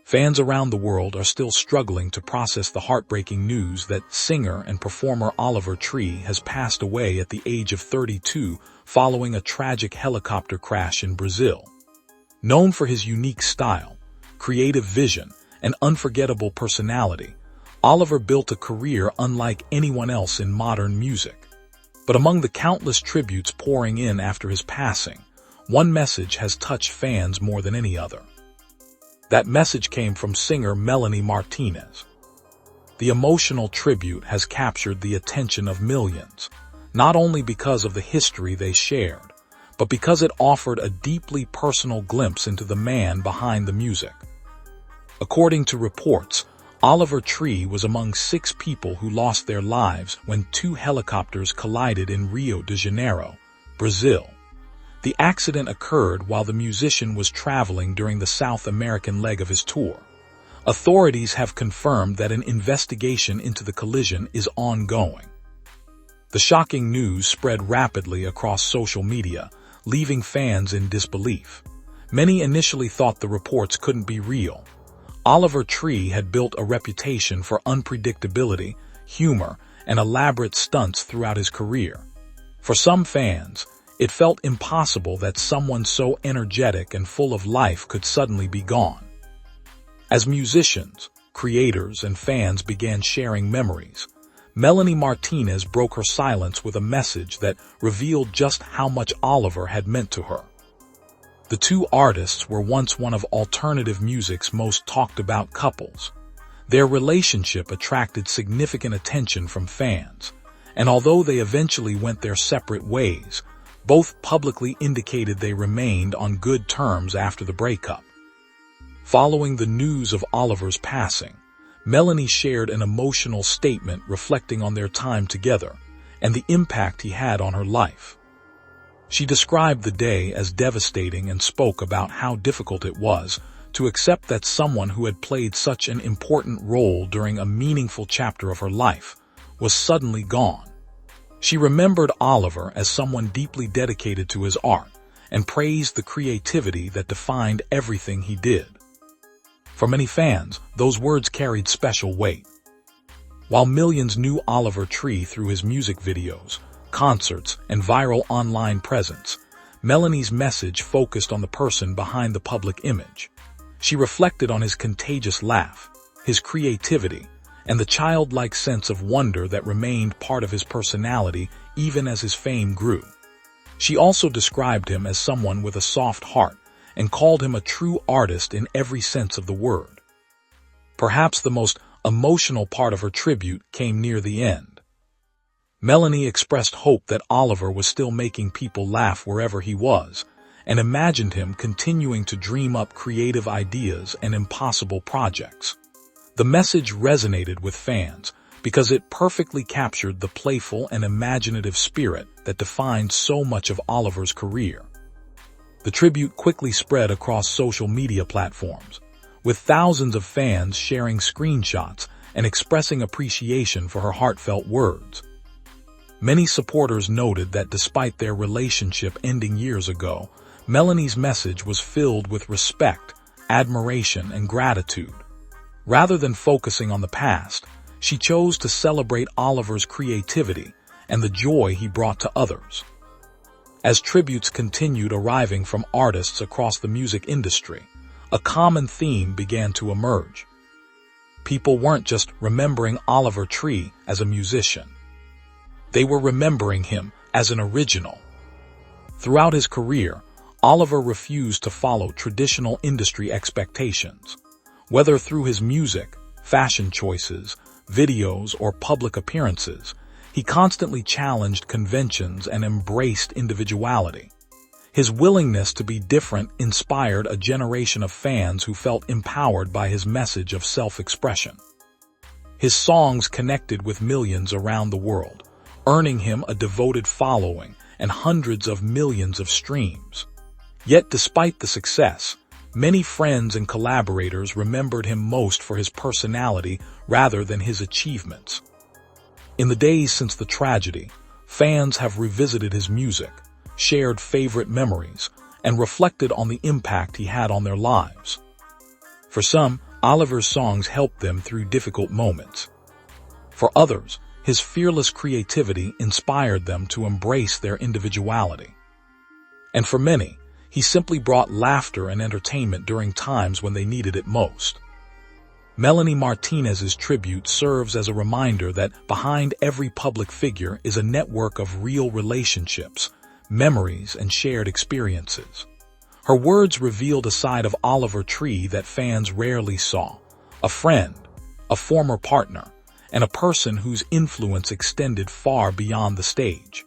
Fans around the world are still struggling to process the heartbreaking news that singer and performer Oliver Tree has passed away at the age of 32 following a tragic helicopter crash in Brazil. Known for his unique style, creative vision, and unforgettable personality, Oliver built a career unlike anyone else in modern music. But among the countless tributes pouring in after his passing, one message has touched fans more than any other. That message came from singer Melanie Martinez. The emotional tribute has captured the attention of millions, not only because of the history they shared, but because it offered a deeply personal glimpse into the man behind the music. According to reports, Oliver Tree was among 6 people who lost their lives when 2 helicopters collided in Rio de Janeiro, Brazil. The accident occurred while the musician was traveling during the South American leg of his tour. Authorities have confirmed that an investigation into the collision is ongoing. The shocking news spread rapidly across social media, leaving fans in disbelief. Many initially thought the reports couldn't be real. Oliver Tree had built a reputation for unpredictability, humor, and elaborate stunts throughout his career. For some fans, it felt impossible that someone so energetic and full of life could suddenly be gone. As musicians, creators, and fans began sharing memories, Melanie Martinez broke her silence with a message that revealed just how much Oliver had meant to her. The 2 artists were once one of alternative music's most talked about couples. Their relationship attracted significant attention from fans, and although they eventually went their separate ways, both publicly indicated they remained on good terms after the breakup. Following the news of Oliver's passing, Melanie shared an emotional statement reflecting on their time together and the impact he had on her life. She described the day as devastating and spoke about how difficult it was to accept that someone who had played such an important role during a meaningful chapter of her life was suddenly gone. She remembered Oliver as someone deeply dedicated to his art and praised the creativity that defined everything he did. For many fans, those words carried special weight. While millions knew Oliver Tree through his music videos, concerts, and viral online presence, Melanie's message focused on the person behind the public image. She reflected on his contagious laugh, his creativity, and the childlike sense of wonder that remained part of his personality even as his fame grew. She also described him as someone with a soft heart and called him a true artist in every sense of the word. Perhaps the most emotional part of her tribute came near the end. Melanie expressed hope that Oliver was still making people laugh wherever he was, and imagined him continuing to dream up creative ideas and impossible projects. The message resonated with fans because it perfectly captured the playful and imaginative spirit that defined so much of Oliver's career. The tribute quickly spread across social media platforms, with thousands of fans sharing screenshots and expressing appreciation for her heartfelt words. Many supporters noted that despite their relationship ending years ago, Melanie's message was filled with respect, admiration, and gratitude. Rather than focusing on the past, she chose to celebrate Oliver's creativity and the joy he brought to others. As tributes continued arriving from artists across the music industry, a common theme began to emerge. People weren't just remembering Oliver Tree as a musician. They were remembering him as an original. Throughout his career, Oliver refused to follow traditional industry expectations. Whether through his music, fashion choices, videos, or public appearances, he constantly challenged conventions and embraced individuality. His willingness to be different inspired a generation of fans who felt empowered by his message of self-expression. His songs connected with millions around the world, earning him a devoted following and hundreds of millions of streams. Yet despite the success, many friends and collaborators remembered him most for his personality rather than his achievements. In the days since the tragedy, fans have revisited his music, shared favorite memories, and reflected on the impact he had on their lives. For some, Oliver's songs helped them through difficult moments. For others, his fearless creativity inspired them to embrace their individuality. And for many, he simply brought laughter and entertainment during times when they needed it most. Melanie Martinez's tribute serves as a reminder that behind every public figure is a network of real relationships, memories, and shared experiences. Her words revealed a side of Oliver Tree that fans rarely saw: a friend, a former partner, and a person whose influence extended far beyond the stage.